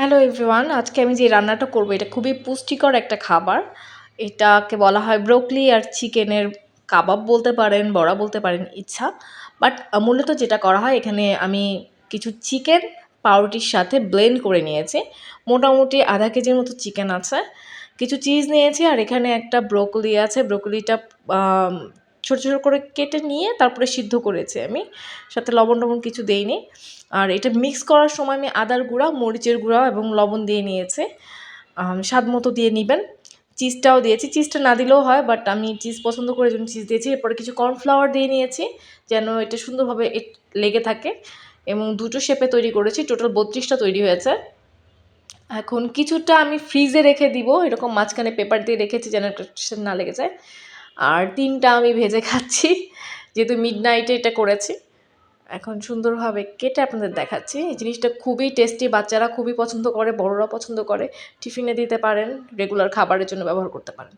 Hello everyone, আজকে আমি যে রান্নাটা করব এটা খুবই পুষ্টিকর একটা খাবার। এটাকে বলা হয় ব্রোকলি আর চিকেনের কাবাব বলতে পারেন, বড়া বলতে পারেন, ইচ্ছা। বাট মূলত যেটা করা হয় এখানে আমি কিছু চিকেন পাউরুটির সাথে ব্লেন্ড করে নিয়েছি। মোটামুটি আধা কেজির মতো চিকেন আছে, কিছু চিজ নিয়েছি, আর এখানে একটা ব্রোকলি আছে। ব্রোকলিটা ছোটো ছোটো করে কেটে নিয়ে তারপরে সিদ্ধ করেছি আমি, সাথে লবণ টবণ কিছু দেইনি। আর এটা মিক্স করার সময় আমি আদার গুঁড়া, মরিচের গুঁড়া এবং লবণ দিয়ে নিয়েছি, স্বাদ মতো দিয়ে নেবেন। চিজটাও দিয়েছি, চিজটা না দিলেও হয়, বাট আমি চিজ পছন্দ করে জন্য চিজ দিয়েছি। এরপরে কিছু কর্নফ্লাওয়ার দিয়ে নিয়েছি যেন এটা সুন্দরভাবে লেগে থাকে, এবং দুটো শেপে তৈরি করেছি। টোটাল 32টা তৈরি হয়েছে। এখন কিছুটা আমি ফ্রিজে রেখে দিব, এরকম মাঝখানে পেপার দিয়ে রেখেছি যেন একটা না লেগে যায়। আর 3টা আমি ভেজে খাচ্ছি, যেহেতু মিডনাইটে এটা করেছি। এখন সুন্দরভাবে কেটে আপনাদের দেখাচ্ছি। এই জিনিসটা খুবই টেস্টি, বাচ্চারা খুবই পছন্দ করে, বড়রা পছন্দ করে। টিফিনে দিতে পারেন, রেগুলার খাবারের জন্য ব্যবহার করতে পারেন।